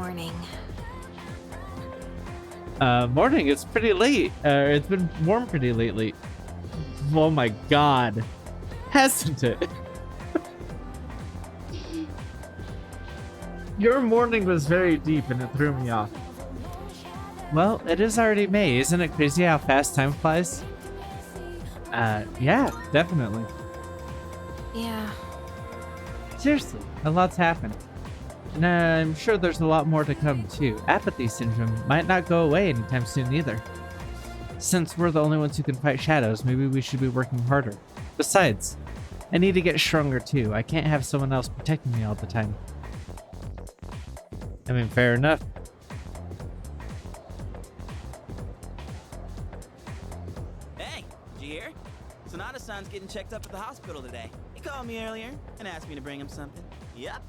morning. Morning. It's pretty late. It's been warm pretty lately. Oh my god. Hasn't it? Your morning was very deep and it threw me off. Well, it is already May. Isn't it crazy how fast time flies? Yeah, definitely. Yeah. Seriously, a lot's happened. And I'm sure there's a lot more to come too. Apathy syndrome might not go away anytime soon either. Since we're the only ones who can fight shadows, maybe we should be working harder. Besides, I need to get stronger too. I can't have someone else protecting me all the time. I mean, fair enough. Hey, did you hear? Sonata-san's getting checked up at the hospital today. He called me earlier and asked me to bring him something. Yep,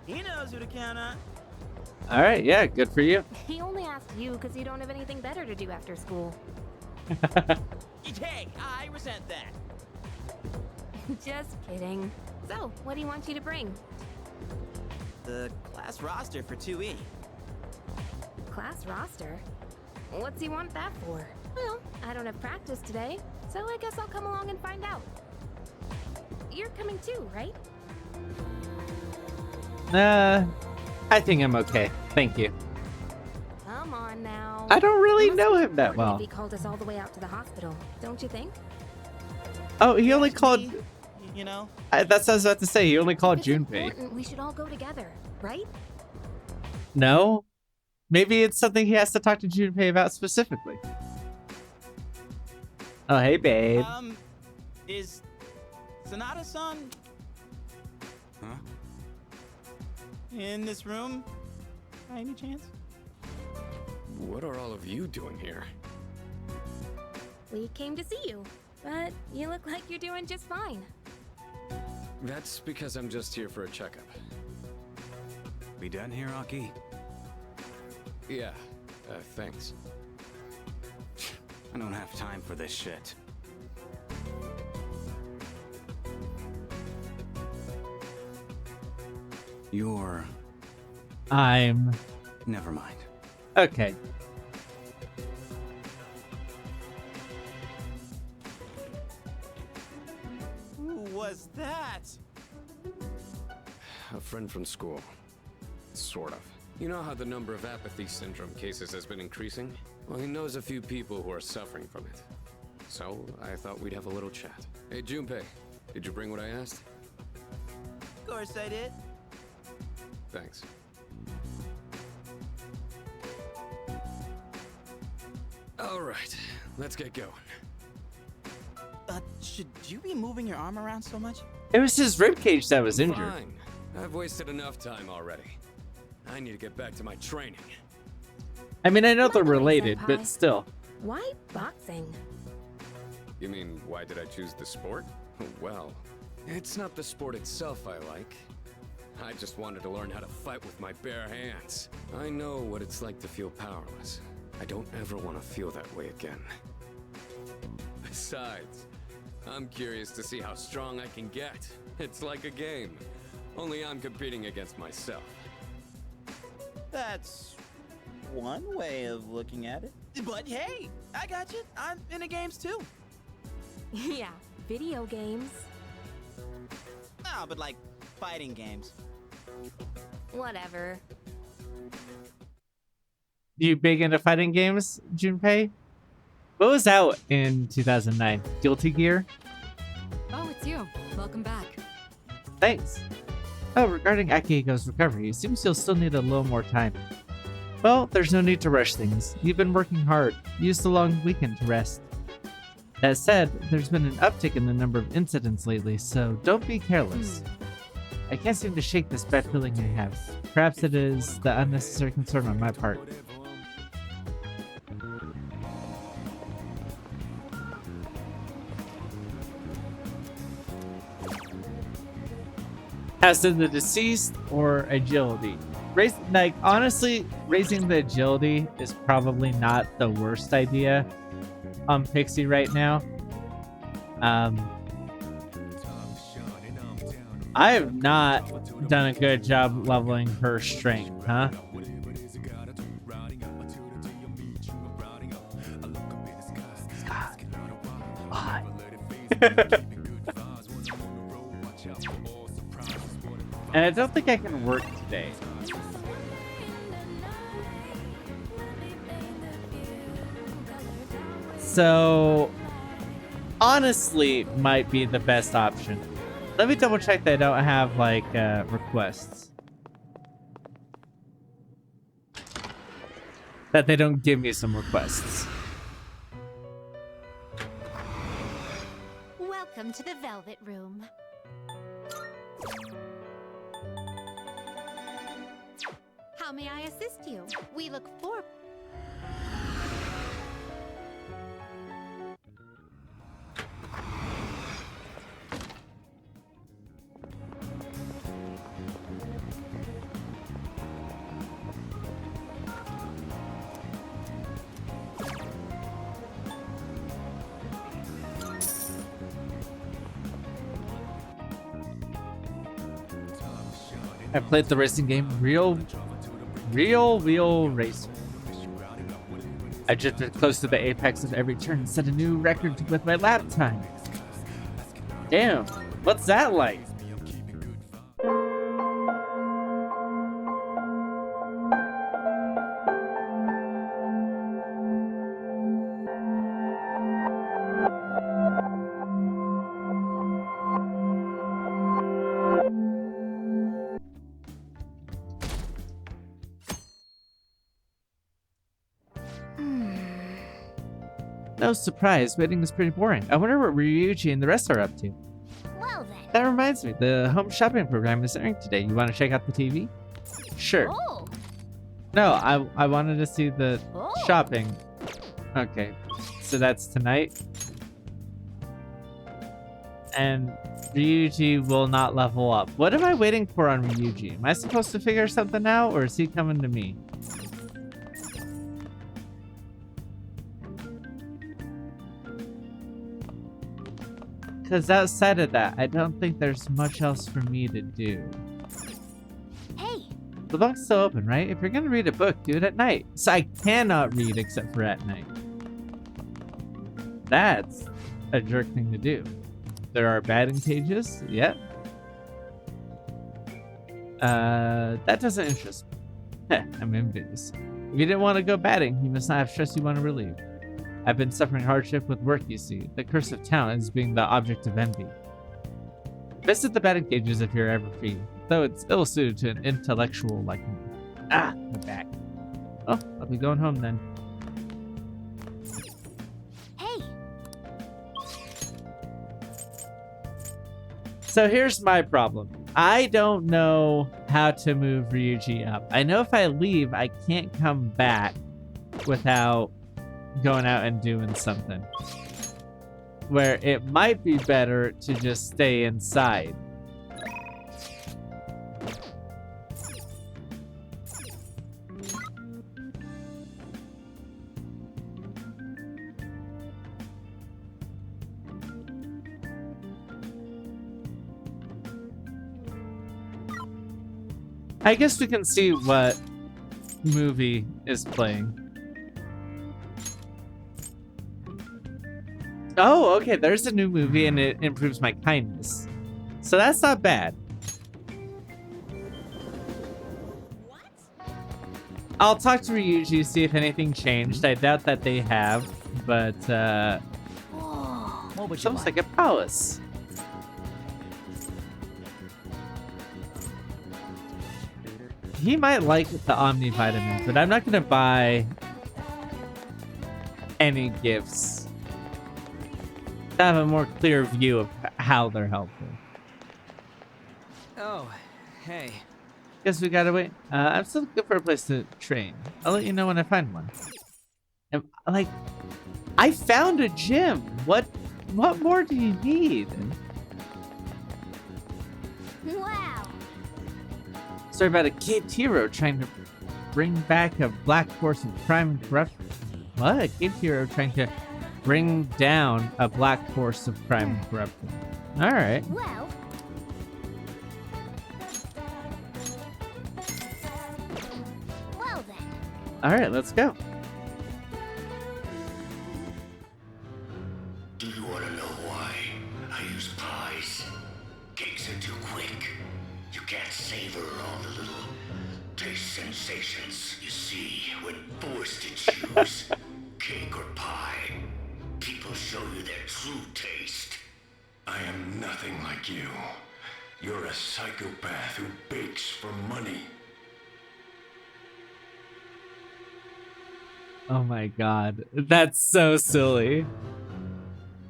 he knows who to count on. All right, yeah, good for you. He only asked you because you don't have anything better to do after school. Hey, I resent that. Just kidding. So, what do you want you to bring? The class roster for 2E. Class roster? What's he want that for? Well, I don't have practice today, so I guess I'll come along and find out. You're coming too, right? I think I'm okay. Thank you. Come on now. I don't really Must know be him that important well. if he called us all the way out to the hospital, don't you think? Oh, he only To called... me, you know, That's what I was about to say. He only called If it's Junpei. important, we should all go together, right? No? Maybe it's something he has to talk to Junpei about specifically. Oh, hey, babe. is Sonata-san in this room by any chance? What are all of you doing here? We came to see you, but you look like you're doing just fine. That's because I'm just here for a checkup. We done here, Aki? Yeah, thanks. I don't have time for this shit. You're... I'm... Never mind. Okay. Who was that? A friend from school. Sort of. You know how the number of apathy syndrome cases has been increasing? Well, he knows a few people who are suffering from it. So, I thought we'd have a little chat. Hey, Junpei, did you bring what I asked? Of course I did. Thanks. All right, let's get going. Should you be moving your arm around so much? It was his ribcage that was injured. Fine. I've wasted enough time already. I need to get back to my training. I mean, I know they're By the way, related, Senpai, but still. Why boxing? You mean, why did I choose the sport? Well, it's not the sport itself I like. I just wanted to learn how to fight with my bare hands. I know what it's like to feel powerless. I don't ever want to feel that way again. Besides, I'm curious to see how strong I can get. It's like a game, only I'm competing against myself. That's one way of looking at it. But hey, I got you. I'm into games too. Yeah, video games. No, but like fighting games. Whatever. You big into fighting games, Junpei? What was out in 2009? Guilty Gear? Oh, it's you. Welcome back. Thanks. Oh, regarding Akihiko's recovery, it seems you'll still need a little more time. Well, there's no need to rush things. You've been working hard. Use the long weekend to rest. That said, there's been an uptick in the number of incidents lately, so don't be careless. I can't seem to shake this bad feeling I have. Perhaps it is the unnecessary concern on my part. As in the deceased or agility? Honestly, raising the agility is probably not the worst idea on Pixie right now. I have not done a good job leveling her strength, huh? And I don't think I can work today. So, honestly, might be the best option. Let me double check that I don't have, like, requests. That they don't give me some requests. Welcome to the Velvet Room. How may I assist you? We look for... I played the racing game Real Wheel Racer. I drifted close to the apex of every turn and set a new record with my lap time. Damn, what's that like? No surprise, waiting is pretty boring. I wonder what Ryuji and the rest are up to. Well then. That reminds me, the home shopping program is airing today. You want to check out the TV? Sure. Oh. No, I wanted to see the Oh. shopping. Okay, so that's tonight. And Ryuji will not level up. What am I waiting for on Ryuji? Am I supposed to figure something out, or is he coming to me? Because outside of that, I don't think there's much else for me to do. Hey. The book's still open, right? If you're gonna read a book, do it at night. So I cannot read except for at night. That's a jerk thing to do. There are batting cages. Yep. That doesn't interest me. Heh, I'm envious. If you didn't want to go batting, you must not have stress you want to relieve. I've been suffering hardship with work, you see. The curse of talent is being the object of envy. Visit the batting cages if you're ever free, though it's ill-suited to an intellectual like me. Ah, my back. Oh, I'll be going home then. Hey. So here's my problem. I don't know how to move Ryuji up. I know if I leave, I can't come back without going out and doing something. Where it might be better to just stay inside. I guess we can see what movie is playing. Oh, okay, there's a new movie and it improves my kindness. So that's not bad. What? I'll talk to Ryuji, see if anything changed. I doubt that they have, but Oh. it's almost like a palace. He might like the Omni vitamins, but I'm not gonna buy any gifts to have a more clear view of how they're helpful. Oh, hey. Guess we gotta wait. I'm still looking for a place to train. I'll let you know when I find one. And, like, I found a gym. What more do you need? Wow. Story about a caped hero trying to bring back a black force of crime and corruption. What? A caped hero trying to bring down a black force of crime and corruption. All right. Well. Well then. All right, let's go. Do you want to know why? guys. Cakes are too quick. You can't savor all the little taste sensations you see when forced to choose cake or pie. People show you their true taste. I am nothing like you. You're a psychopath who bakes for money. Oh my god. That's so silly.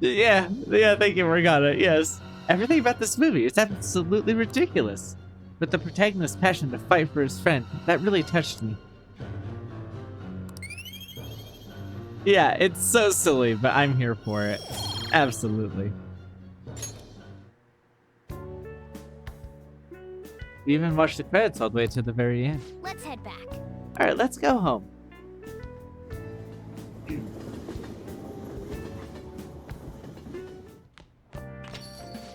Yeah, thank you, Morgana. Yes. Everything about this movie is absolutely ridiculous. But the protagonist's passion to fight for his friend, that really touched me. Yeah, it's so silly, but I'm here for it. Absolutely. We even watched the credits all the way to the very end. Let's head back. Alright, let's go home.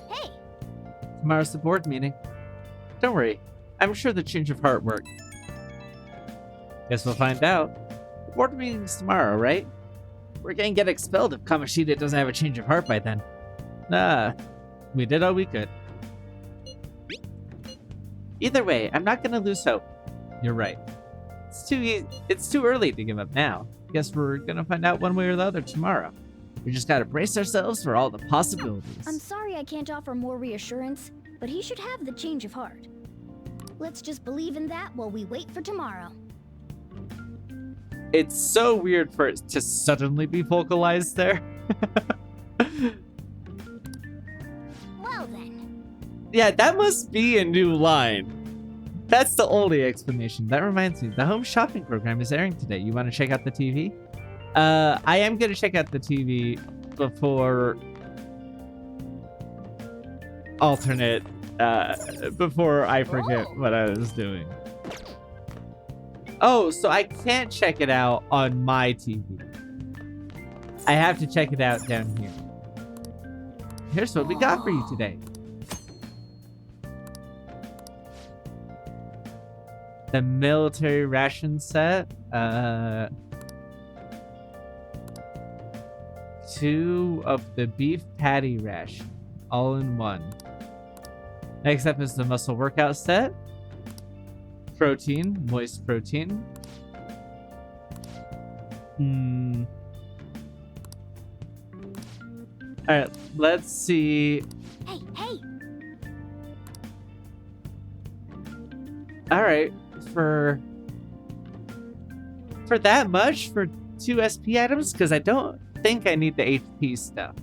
Hey, Tomorrow's the board meeting. Don't worry, I'm sure the change of heart worked. Guess we'll find out. The board meeting's tomorrow, right? We're gonna get expelled if Kamoshida doesn't have a change of heart by then. Nah, we did all we could. Either way, I'm not gonna lose hope. You're right. It's too early to give up now. Guess we're gonna find out one way or the other tomorrow. We just gotta brace ourselves for all the possibilities. I'm sorry I can't offer more reassurance, but he should have the change of heart. Let's just believe in that while we wait for tomorrow. It's so weird for it to suddenly be vocalized there. Well then. Yeah, that must be a new line. That's the only explanation. That reminds me, the home shopping program is airing today. You want to check out the TV? I am going to check out the TV before alternate, before I forget what I was doing. Oh, so I can't check it out on my TV. I have to check it out down here. Here's what we got for you today. The military ration set. 2 of the beef patty ration. All in one. Next up is the muscle workout set. Protein. Moist protein. Alright, let's see. Hey! Alright, for that much for 2 SP items? Because I don't think I need the HP stuff.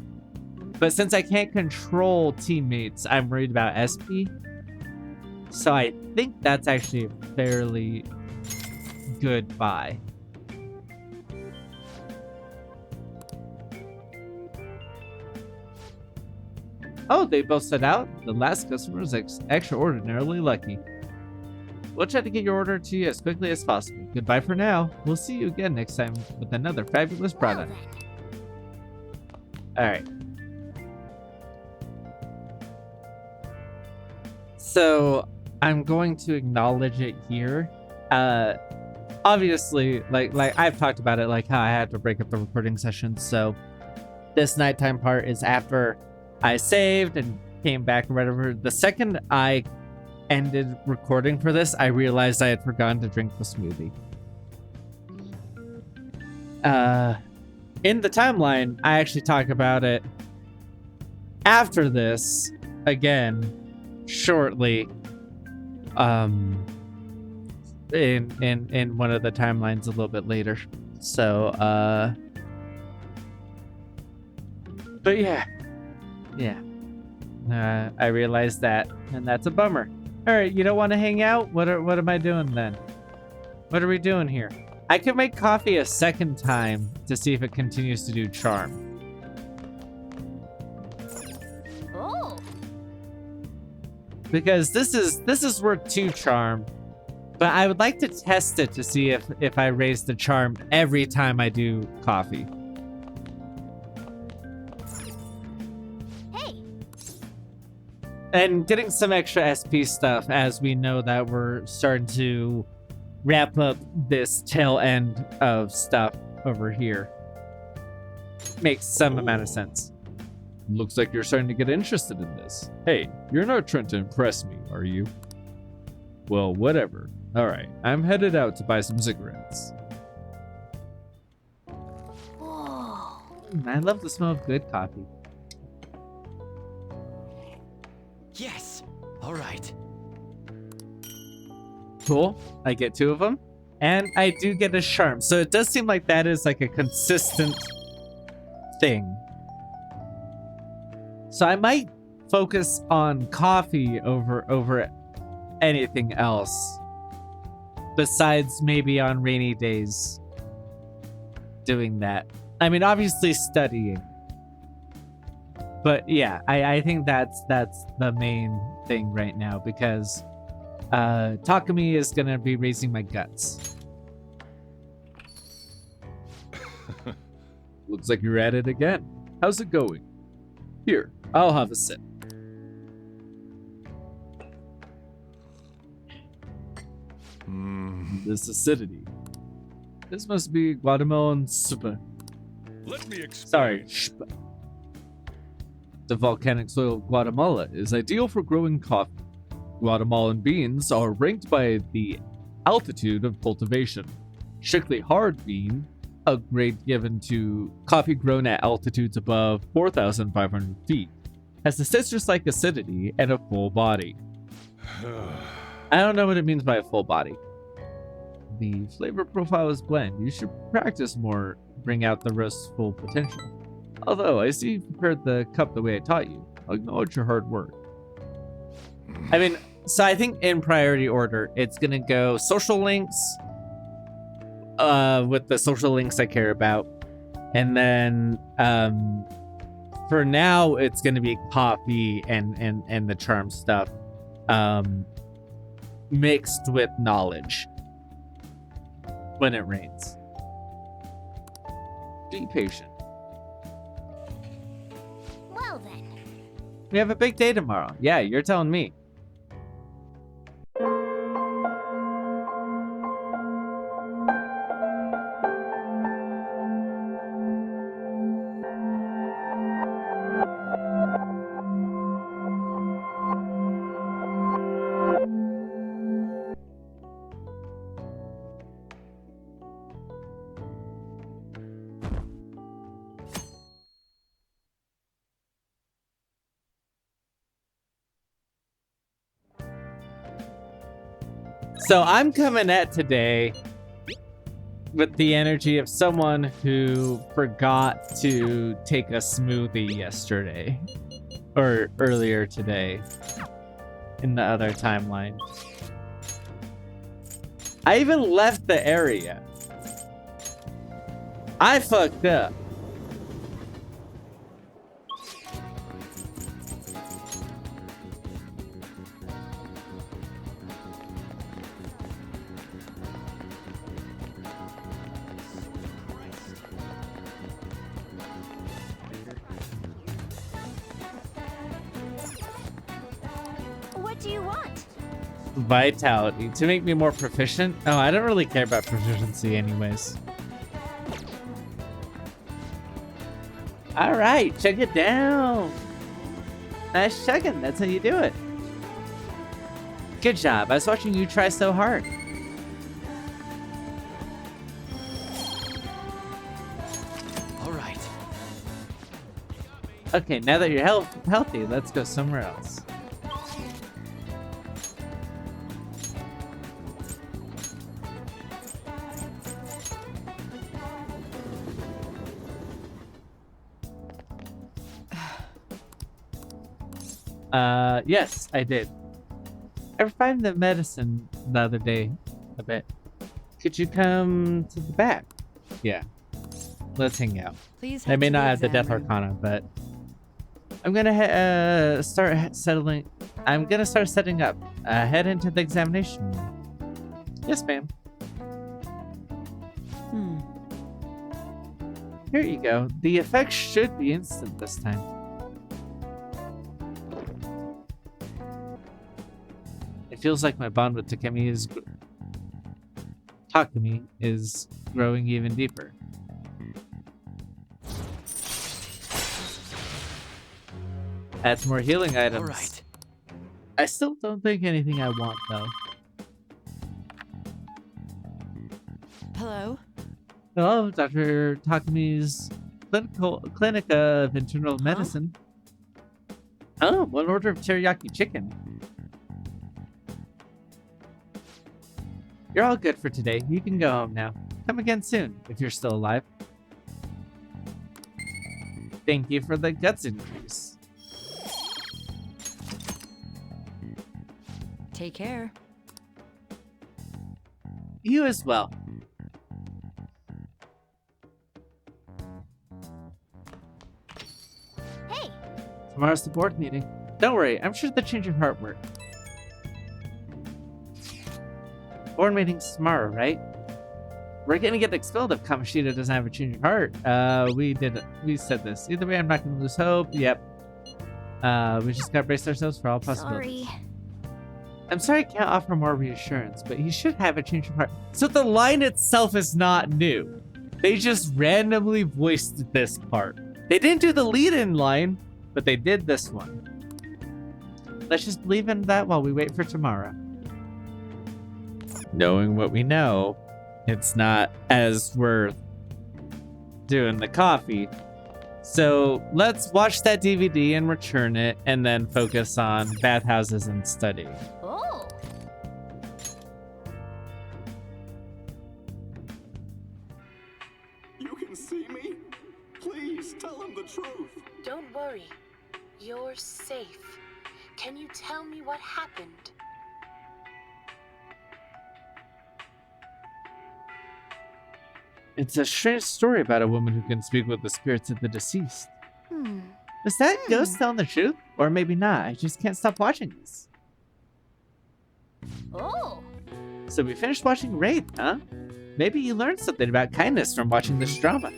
But since I can't control teammates, I'm worried about SP. So I think that's actually a fairly good buy. Oh, they both set out. The last customer is extraordinarily lucky. We'll try to get your order to you as quickly as possible. Goodbye for now. We'll see you again next time with another fabulous product. Alright. So, I'm going to acknowledge it here. Obviously, like I've talked about it, like how I had to break up the recording session. So, this nighttime part is after I saved and came back or whatever. The second I ended recording for this, I realized I had forgotten to drink the smoothie. In the timeline, I actually talk about it after this again shortly. In one of the timelines a little bit later. So but yeah. I realized that, and that's a bummer. All right, you don't want to hang out? What am I doing then? What are we doing here? I could make coffee a second time to see if it continues to do charm. Oh! Because this is worth 2 charm, but I would like to test it to see if I raise the charm every time I do coffee. And getting some extra SP stuff as we know that we're starting to wrap up this tail end of stuff over here. Makes some amount of sense. Looks like you're starting to get interested in this. Hey, you're not trying to impress me, are you? Well, whatever. Alright, I'm headed out to buy some cigarettes. I love the smell of good coffee. Yes. All right. Cool. I get 2 of them. And I do get a charm. So it does seem like that is like a consistent thing. So I might focus on coffee over anything else. Besides maybe on rainy days doing that. I mean, obviously studying. But yeah, I think that's the main thing right now because Takumi is gonna be raising my guts. Looks like you're at it again. How's it going? Here, I'll have a sip. This acidity. This must be Guatemalan soup. Let me explain. Sorry. The volcanic soil of Guatemala is ideal for growing coffee. Guatemalan beans are ranked by the altitude of cultivation. Strictly hard bean, a grade given to coffee grown at altitudes above 4,500 feet, has a citrus-like acidity and a full body. I don't know what it means by a full body. The flavor profile is bland. You should practice more, bring out the roast's full potential. Although, I see you prepared the cup the way I taught you. I'll acknowledge your hard work. I mean, so I think in priority order, it's gonna go social links, with the social links I care about. And then, for now, it's gonna be coffee and the charm stuff, mixed with knowledge. When it rains. Be patient. Well then. We have a big day tomorrow. Yeah, you're telling me. So I'm coming at today with the energy of someone who forgot to take a smoothie yesterday or earlier today in the other timeline. I even left the area. I fucked up. What do you want? Vitality to make me more proficient. Oh, I don't really care about proficiency anyways. All right, chug it down. Nice chugging. That's how you do it. Good job. I was watching you try so hard. All right. Okay, now that you're healthy, let's go somewhere else. Yes, I did. I refined the medicine the other day a bit. Could you come to the back? Yeah. Let's hang out. Please. I may not have the Death Arcana, but I'm gonna start setting up. Head into the examination room. Yes, ma'am. Here you go. The effect should be instant this time. It feels like my bond with Takumi is growing even deeper. Adds more healing items. All right. I still don't think anything I want, though. Hello? Hello, Dr. Takami's Clinic of Internal Medicine. Oh, one order of teriyaki chicken. You're all good for today. You can go home now. Come again soon, if you're still alive. Thank you for the guts increase. Take care. You as well. Hey, Tomorrow's the board meeting. Don't worry, I'm sure the change of heart worked. Board meeting's tomorrow, right? We're gonna get expelled if Kamoshida doesn't have a change of heart. We said this. Either way, I'm not gonna lose hope. Yep. We just gotta brace ourselves for all possibilities. sorry. I'm sorry I can't offer more reassurance, but he should have a change of heart. So the line itself is not new. They just randomly voiced this part. They didn't do the lead-in line, but they did this one. Let's just believe in that while we wait for tomorrow. Knowing what we know, it's not as worth doing the coffee. So let's watch that DVD and return it, and then focus on bathhouses and study. Oh, You can see me? Please tell him the truth. Don't worry. You're safe. Can you tell me what happened? It's a strange story about a woman who can speak with the spirits of the deceased. Is that ghost telling the truth? Or maybe not. I just can't stop watching this. oh. So we finished watching Wraith, huh? Maybe you learned something about kindness from watching this drama.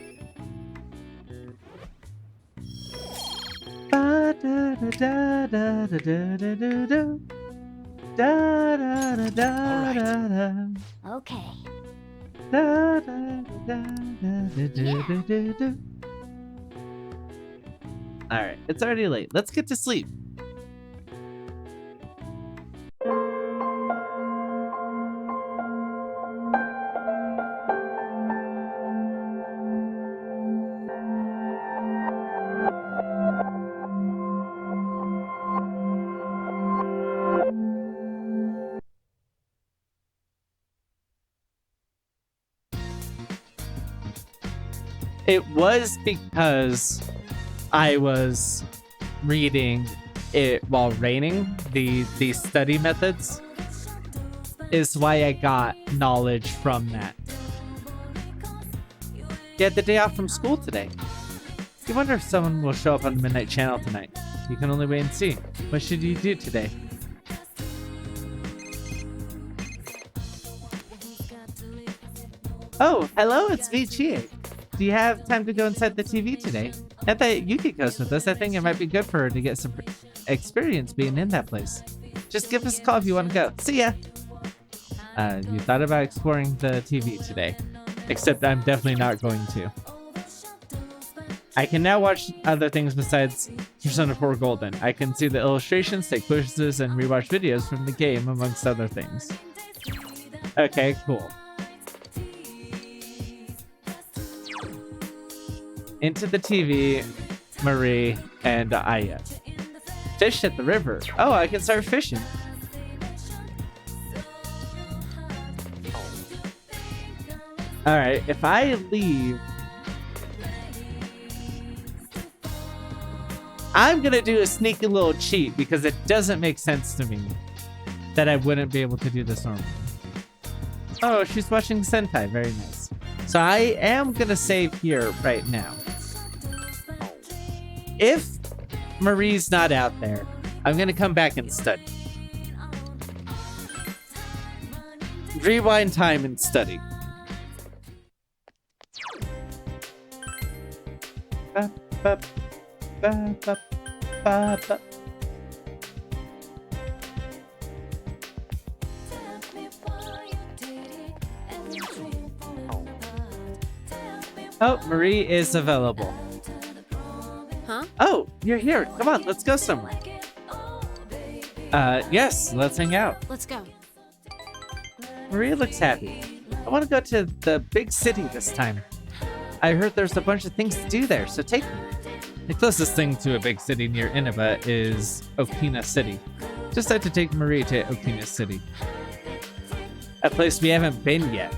Okay. Alright, it's already late. Let's get to sleep. It was because I was reading it while raining, the study methods, is why I got knowledge from that. You had the day off from school today. You wonder if someone will show up on the Midnight Channel tonight. You can only wait and see. What should you do today? Oh, hello, it's Vichie. Do you have time to go inside the TV today? I thought Yuki goes with us. I think it might be good for her to get some experience being in that place. Just give us a call if you want to go. See ya! You thought about exploring the TV today. Except I'm definitely not going to. I can now watch other things besides Persona 4 Golden. I can see the illustrations, take quizzes, and rewatch videos from the game, amongst other things. Okay, cool. Into the TV, Marie, and Aya. Fish at the river. Oh, I can start fishing. Alright, if I leave... I'm gonna do a sneaky little cheat because it doesn't make sense to me that I wouldn't be able to do this normally. Oh, she's watching Sentai. Very nice. So I am gonna save here right now. If Marie's not out there, I'm gonna come back and study. Rewind time and study. Ba, ba, ba, ba, ba, ba. Oh, Marie is available. Huh? Oh, you're here. Come on, let's go somewhere. Yes, let's hang out. Let's go. Maria looks happy. I want to go to the big city this time. I heard there's a bunch of things to do there, so take me. The closest thing to a big city near Inaba is Okina City. Just had to take Marie to Okina City. A place we haven't been yet,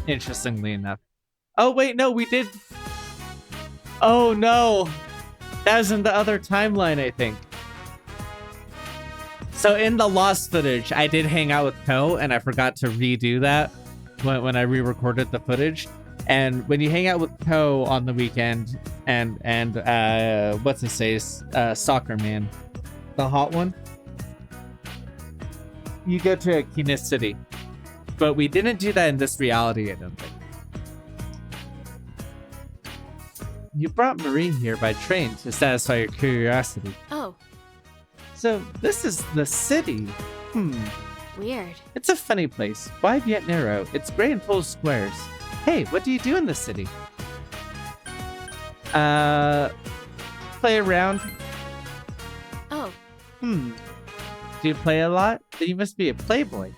interestingly enough. Oh wait, no, we did. Oh no, that was in the other timeline, I think. So in the lost footage, I did hang out with Ko, and I forgot to redo that when I re-recorded the footage. And when you hang out with Ko on the weekend, and what's his face, Soccer Man, the hot one, you go to Akina City. But we didn't do that in this reality, I don't think. You brought Marie here by train to satisfy your curiosity. Oh, So this is the city. weird. It's a funny place, wide yet narrow. It's gray and full of squares. Hey, what do you do in the city? Play around. Oh, Do you play a lot? Then you must be a playboy.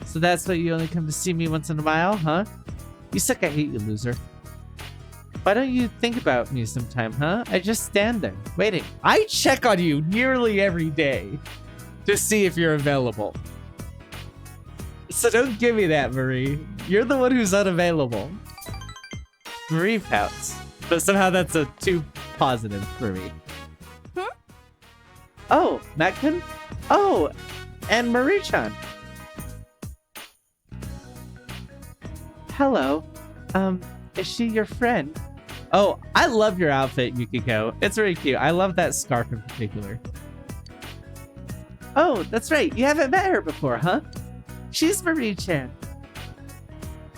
So that's why you only come to see me once in a while, huh? You suck, I hate you, loser. Why don't you think about me sometime, huh? I just stand there, waiting. I check on you nearly every day to see if you're available. So don't give me that, Marie. You're the one who's unavailable. Marie pouts, but somehow that's a too positive for me. Oh, Matkun? Oh, and Marie-chan. Hello. Is she your friend? Oh, I love your outfit, Yukiko. It's really cute. I love that scarf in particular. Oh, that's right. You haven't met her before, huh? She's Marie-chan.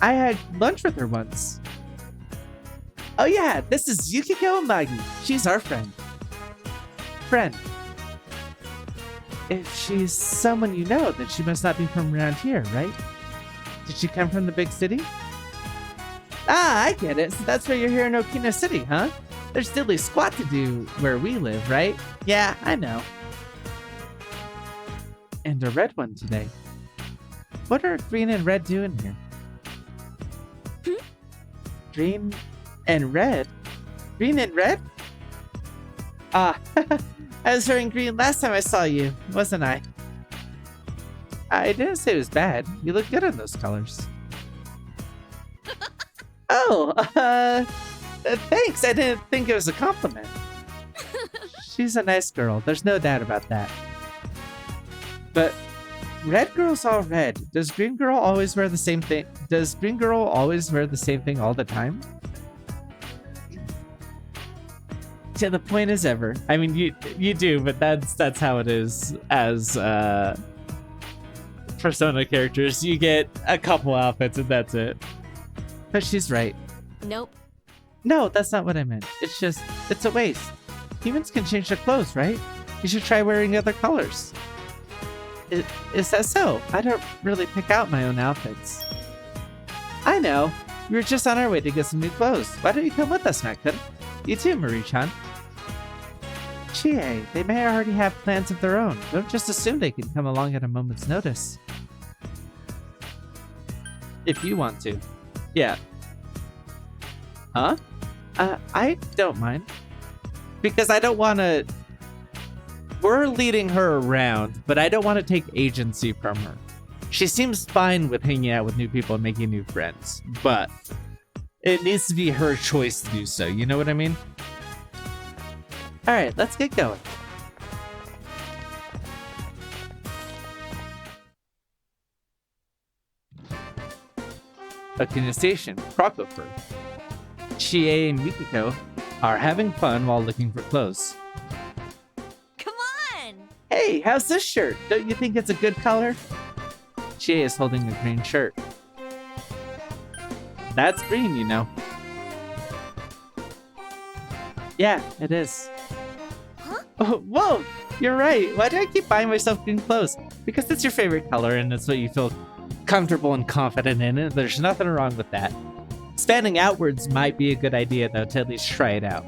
I had lunch with her once. Oh yeah, this is Yukiko Magi. She's our friend. Friend. If she's someone you know, then she must not be from around here, right? Did she come from the big city? Ah, I get it. So that's why you're here in Okina City, huh? There's diddly squat to do where we live, right? Yeah, I know. And a red one today. What are green and red doing here? Green and red? Green and red? Ah, I was wearing green last time I saw you, wasn't I? I didn't say it was bad. You look good in those colors. Oh, thanks. I didn't think it was a compliment. She's a nice girl. There's no doubt about that. But red girl's all red. Does green girl always wear the same thing? Does green girl always wear the same thing all the time? To the point as ever. I mean, you do, but that's how it is as Persona characters. You get a couple outfits and that's it. But she's right. nope. No, that's not what I meant. It's just, it's a waste. Humans can change their clothes, right? You should try wearing other colors. Is that so? I don't really pick out my own outfits. I know. We were just on our way to get some new clothes. Why don't you come with us, Matkun? You too, Marie-chan. Chie, they may already have plans of their own. Don't just assume they can come along at a moment's notice. If you want to. Yeah. Huh? I don't mind. Because I don't want to... We're leading her around, but I don't want to take agency from her. She seems fine with hanging out with new people and making new friends, but it needs to be her choice to do so, you know what I mean? Alright, let's get going. Akina Station, Crocofur. Chie and Yukiko are having fun while looking for clothes. Come on! Hey, how's this shirt? Don't you think it's a good color? Chie is holding a green shirt. That's green, you know. Yeah, it is. Huh? Oh, whoa! You're right. Why do I keep buying myself green clothes? Because it's your favorite color and it's what you feel comfortable and confident in. And there's nothing wrong with that. Spanning outwards might be a good idea, though, to at least try it out.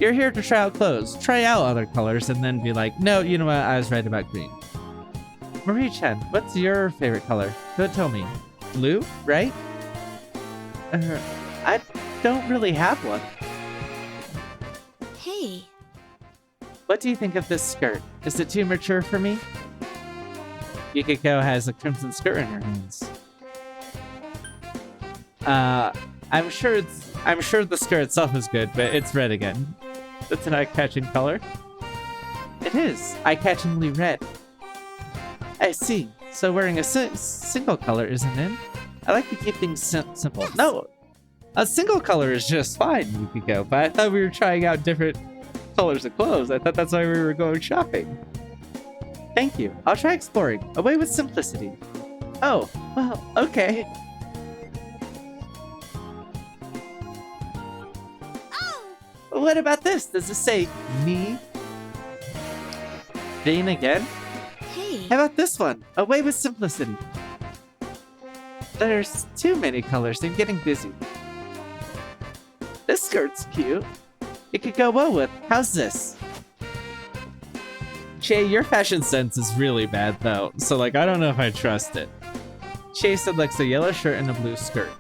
You're here to try out clothes, try out other colors, and then be like, no, you know what, I was right about green. Marie-chan, what's your favorite color? Don't tell me. Blue, right? I don't really have one. Hey. What do you think of this skirt? Is it too mature for me? Yukiko has a crimson skirt in her hands. I'm sure the skirt itself is good, but it's red again. That's an eye-catching color. It is eye-catchingly red. I see. So wearing a single color isn't in. I like to keep things simple. Yes. No, a single color is just fine, Yukiko. But I thought we were trying out different colors of clothes. I thought that's why we were going shopping. Thank you. I'll try exploring. Away with simplicity. Oh, well, okay. What about this? Does it say me? Jane again? Hey. How about this one? Away with simplicity. There's too many colors. I'm getting busy. This skirt's cute. It could go well with. How's this? Che, your fashion sense is really bad though. So like, I don't know if I trust it. Che selects a yellow shirt and a blue skirt.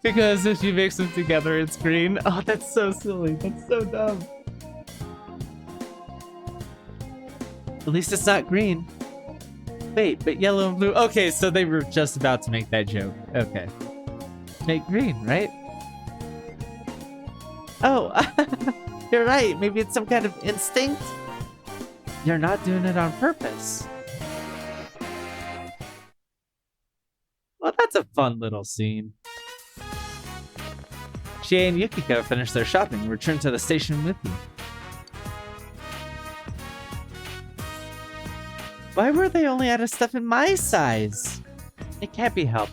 Because if you mix them together, it's green. Oh, that's so silly. That's so dumb. At least it's not green. Wait, but yellow and blue. Okay, so they were just about to make that joke. Okay. Make green, right? Oh, you're right. Maybe it's some kind of instinct. You're not doing it on purpose. Well, that's a fun little scene. Chie and Yukiko finish their shopping and return to the station with you. Why were they only out of stuff in my size? It can't be helped.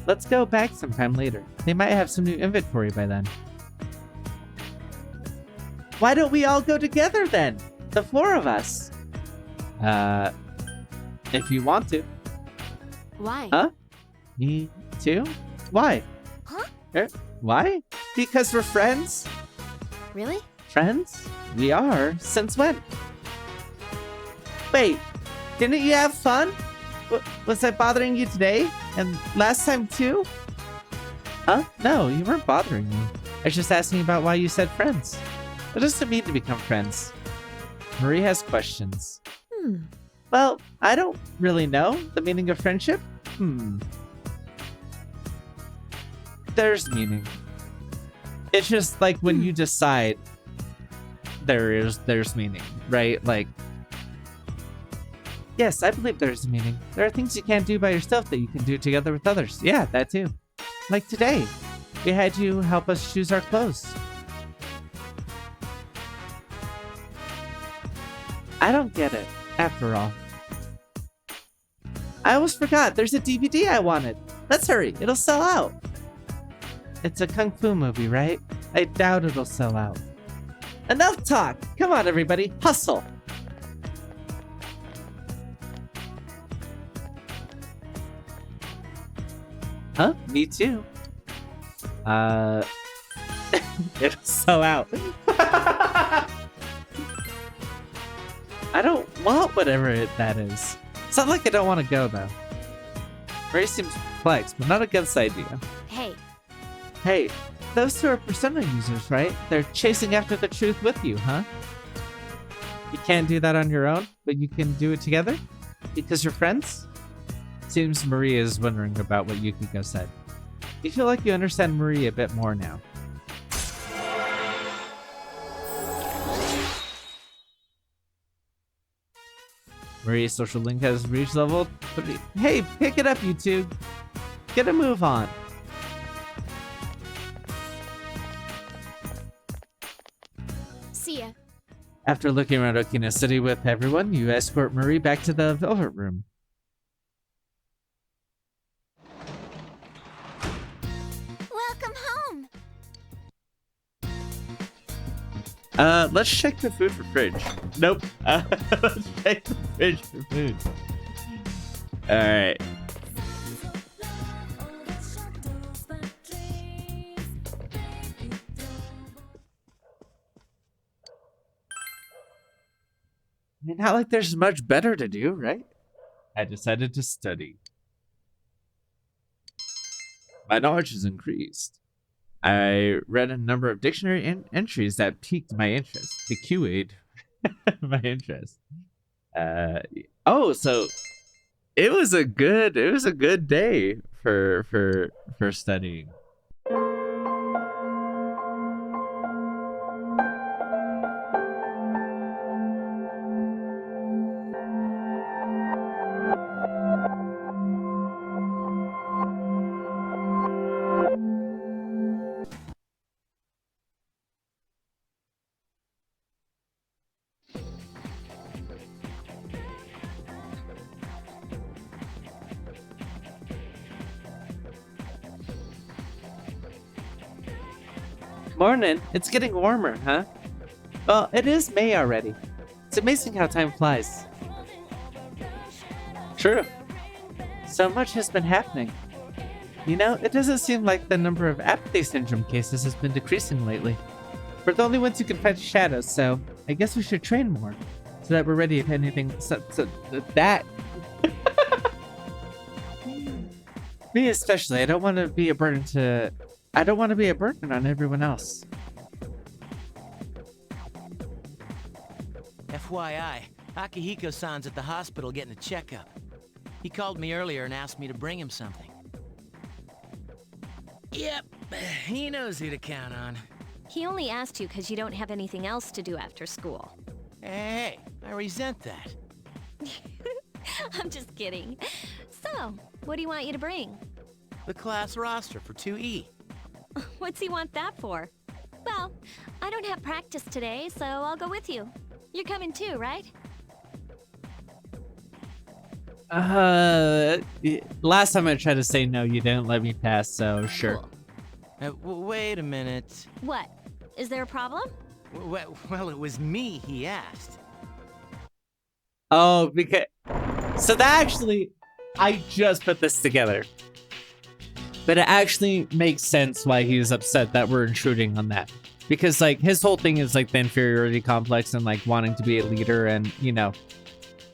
Let's go back sometime later. They might have some new inventory by then. Why don't we all go together then? The four of us. If you want to. Why? Huh? Me too? Why? Huh? Why? Because we're friends? Really? Friends? We are. Since when? Wait, didn't you have fun? Was I bothering you today? And last time too? Huh? No, you weren't bothering me. I was just asking about why you said friends. What does it mean to become friends? Marie has questions. Well, I don't really know the meaning of friendship. There's meaning. It's just like when you decide there's meaning, right? Like, yes, I believe there's meaning. There are things you can't do by yourself that you can do together with others. Yeah, that too. Like today, we had you help us choose our clothes. I don't get it, after all. I almost forgot, there's a DVD I wanted. Let's hurry, it'll sell out. It's a kung fu movie, right? I doubt it'll sell out. Enough talk! Come on, everybody, hustle! Huh? Me too. It'll sell out. I don't want whatever that is. It's not like I don't want to go, though. Ray seems perplexed, but not against the idea. Hey. Hey, those two are Persona users, right? They're chasing after the truth with you, huh? You can't do that on your own, but you can do it together? Because you're friends? Seems Maria is wondering about what Yukiko said. You feel like you understand Maria a bit more now. Maria's social link has reached level 3. Hey, pick it up, you two. Get a move on. See ya. After looking around Okina City with everyone, you escort Marie back to the Velvet Room. Welcome home. Let's check the food for fridge. Nope. Let's check the fridge for food. Alright. mean, not like there's much better to do, right? I decided to study. My knowledge has increased. I read a number of dictionary entries that piqued my interest. The QA'd my interest. Oh, so it was a good day for studying. Morning. It's getting warmer, huh? Well, it is May already. It's amazing how time flies. True. So much has been happening. You know, it doesn't seem like the number of apathy syndrome cases has been decreasing lately. We're the only ones who can fight shadows, so I guess we should train more, so that we're ready if anything. So that. Me especially. I don't want to be a burden on everyone else. FYI, Akihiko-san's at the hospital getting a checkup. He called me earlier and asked me to bring him something. Yep, he knows who to count on. He only asked you because you don't have anything else to do after school. Hey, I resent that. I'm just kidding. So, what do you want you to bring? The class roster for 2E. What's he want that for? Well, I don't have practice today, so I'll go with you. You're coming too, right? Last time I tried to say no, you didn't let me pass, so sure. Cool. Wait a minute. What? Is there a problem? Well, it was me he asked. Oh, because... So that actually... I just put this together. But it actually makes sense why he was upset that we're intruding on that. Because, like, his whole thing is, like, the inferiority complex and, like, wanting to be a leader and, you know,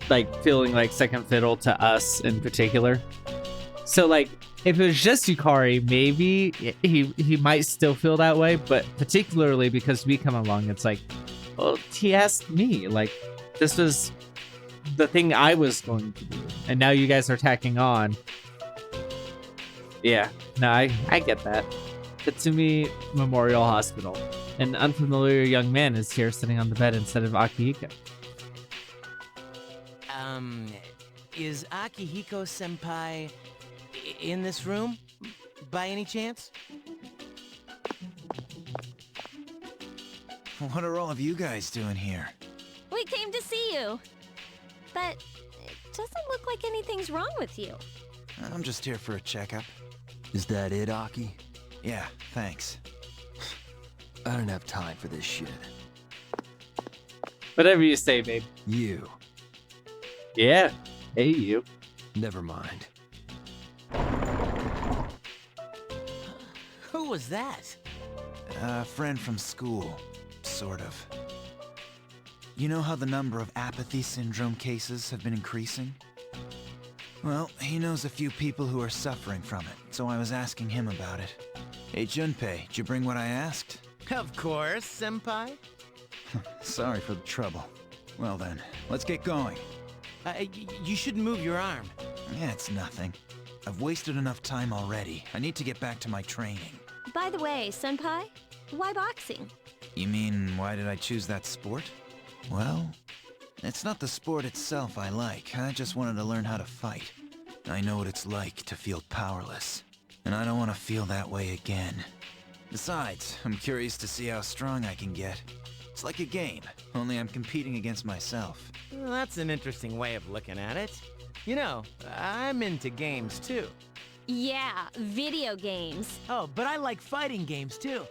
like, feeling like second fiddle to us in particular. So, like, if it was just Yukari, maybe he might still feel that way, but particularly because we come along, it's like, well, he asked me, like, this was the thing I was going to do, and now you guys are tacking on. Yeah, no, I get that. Katsumi Memorial Hospital. An unfamiliar young man is here sitting on the bed instead of Akihiko. Is Akihiko-senpai in this room, by any chance? What are all of you guys doing here? We came to see you. But it doesn't look like anything's wrong with you. I'm just here for a checkup. Is that it, Aki? Yeah, thanks. I don't have time for this shit. Whatever you say, babe. You. Yeah. Hey, you. Never mind. Who was that? A friend from school, sort of. You know how the number of apathy syndrome cases have been increasing? Well, he knows a few people who are suffering from it, so I was asking him about it. Hey, Junpei, did you bring what I asked? Of course, senpai. Sorry for the trouble. Well then, let's get going. You shouldn't move your arm. Yeah, it's nothing. I've wasted enough time already. I need to get back to my training. By the way, senpai, why boxing? You mean, why did I choose that sport? Well, it's not the sport itself I like. I just wanted to learn how to fight. I know what it's like to feel powerless, and I don't want to feel that way again. Besides, I'm curious to see how strong I can get. It's like a game, only I'm competing against myself. Well, that's an interesting way of looking at it. You know, I'm into games too. Yeah, video games. Oh, but I like fighting games too.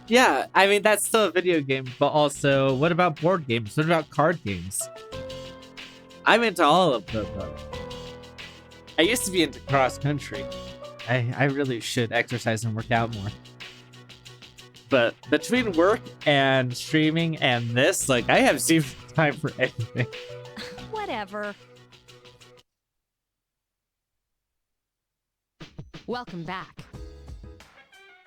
Yeah, I mean, that's still a video game, but also, what about board games? What about card games? I'm into all of them, though. I used to be into cross-country. I really should exercise and work out more. But between work and streaming and this, like, I have zero time for anything. Whatever. Welcome back.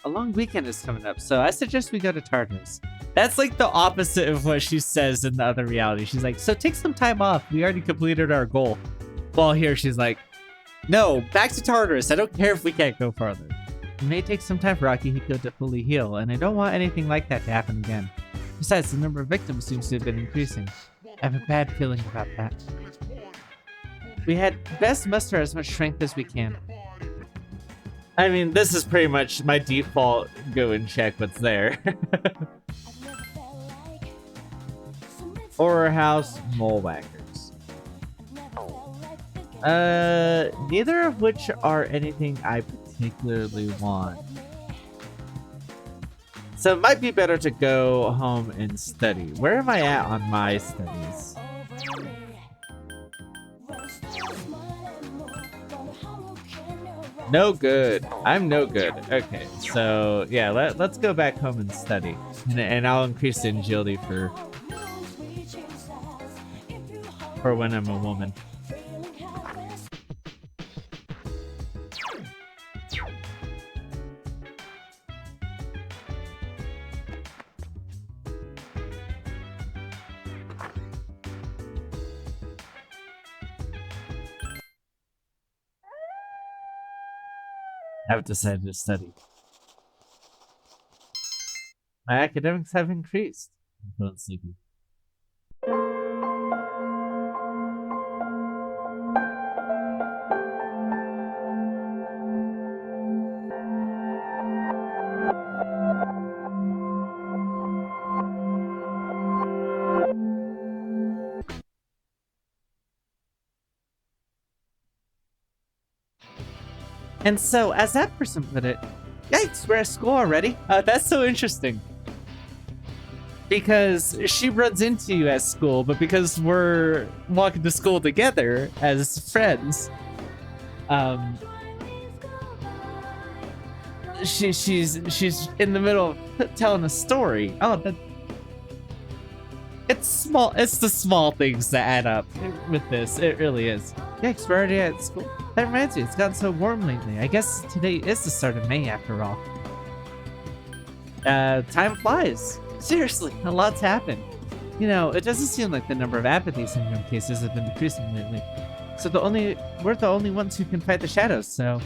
A long weekend is coming up, so I suggest we go to Tartarus. That's like the opposite of what she says in the other reality. She's like, so take some time off. We already completed our goal. While here, she's like, no, back to Tartarus. I don't care if we can't go farther. It may take some time for Akihiko to fully heal, and I don't want anything like that to happen again. Besides, the number of victims seems to have been increasing. I have a bad feeling about that. We had best muster as much strength as we can. I mean, this is pretty much my default go and check what's there. Horror House Mole Whackers. Neither of which are anything I particularly want. So it might be better to go home and study. Where am I at on my studies? No good. I'm no good. Okay, so yeah, let's go back home and study. And I'll increase the agility for when I'm a woman. I've decided to study. My academics have increased. I'm feeling sleepy. And so, as that person put it, yikes, we're at school already? That's so interesting. Because she runs into you at school, but because we're walking to school together as friends, she's in the middle of telling a story. Oh, it's small. It's the small things that add up with this. It really is. Yikes, we're already at school. That reminds me, it's gotten so warm lately. I guess today is the start of May after all. Time flies. Seriously, a lot's happened. You know, it doesn't seem like the number of apathy syndrome cases have been decreasing lately. So we're the only ones who can fight the shadows, so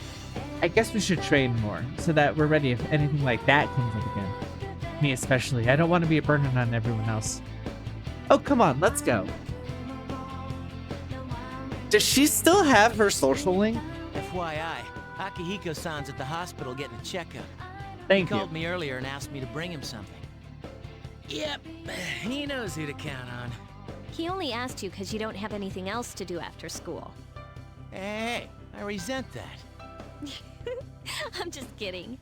I guess we should train more so that we're ready if anything like that comes up again. Me especially. I don't want to be a burden on everyone else. Oh, come on, let's go. Does she still have her social link? FYI, Akihiko-san's at the hospital getting a checkup. Thank you. He called me earlier and asked me to bring him something. Yep, he knows who to count on. He only asked you because you don't have anything else to do after school. Hey, I resent that. I'm just kidding.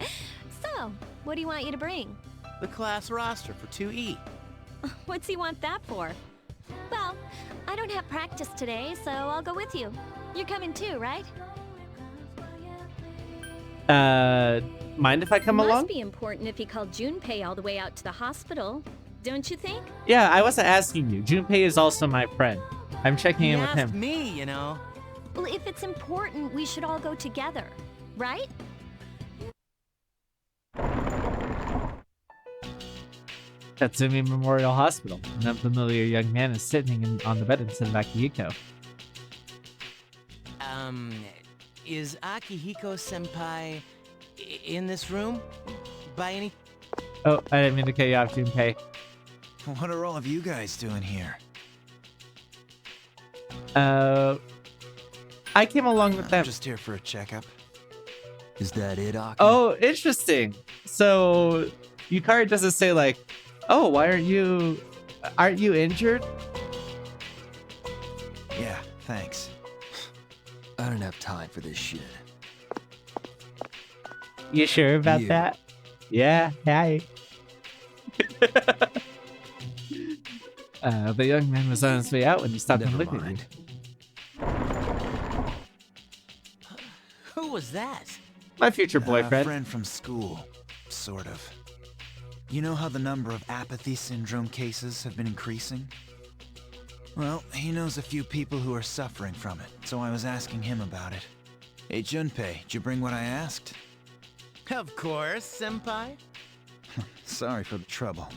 So, what do you want you to bring? The class roster for 2E. What's he want that for? Well, I don't have practice today, so I'll go with you. You're coming too, right? Mind if I come along? Must be important if he called Junpei all the way out to the hospital, don't you think? Yeah, I wasn't asking you. Junpei is also my friend. I'm checking in with him. He asked me, you know. Well, if it's important, we should all go together, right? Tatsumi Memorial Hospital. An unfamiliar young man is sitting on the bed instead of Akihiko. Is Akihiko-senpai in this room? By any... Oh, I didn't mean to cut you off, Junpei. What are all of you guys doing here? I came along with them. I'm just here for a checkup. Is that it, Aki? Oh, interesting. So, Yukari doesn't say like, oh, why aren't you injured? Yeah, thanks. I don't have time for this shit. You sure about that? Yeah, hi. The young man was on his way out when you stopped and looked at me. Who was that? My future boyfriend. A friend from school, sort of. You know how the number of apathy syndrome cases have been increasing? Well, he knows a few people who are suffering from it, so I was asking him about it. Hey, Junpei, did you bring what I asked? Of course, Senpai. Sorry for the trouble.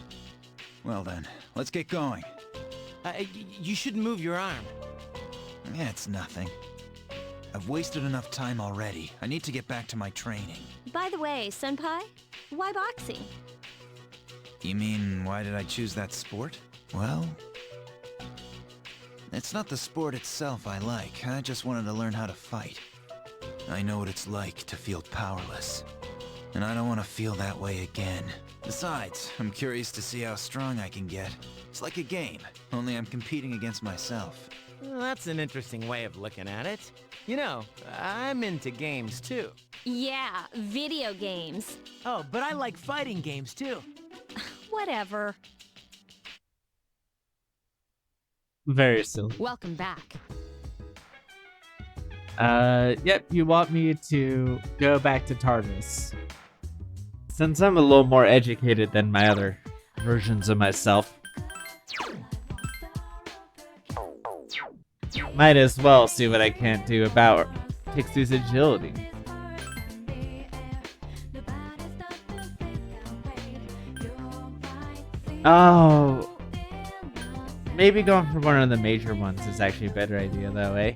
Well then, let's get going. You shouldn't move your arm. Yeah, it's nothing. I've wasted enough time already. I need to get back to my training. By the way, Senpai, why boxing? You mean, why did I choose that sport? Well, it's not the sport itself I like. I just wanted to learn how to fight. I know what it's like to feel powerless. And I don't want to feel that way again. Besides, I'm curious to see how strong I can get. It's like a game, only I'm competing against myself. Well, that's an interesting way of looking at it. You know, I'm into games too. Yeah, video games. Oh, but I like fighting games too. Whatever. Very silly. Welcome back. Yep, you want me to go back to TARDIS. Since I'm a little more educated than my other versions of myself, might as well see what I can do about Pixie's agility. Oh, maybe going for one of the major ones is actually a better idea, though, eh?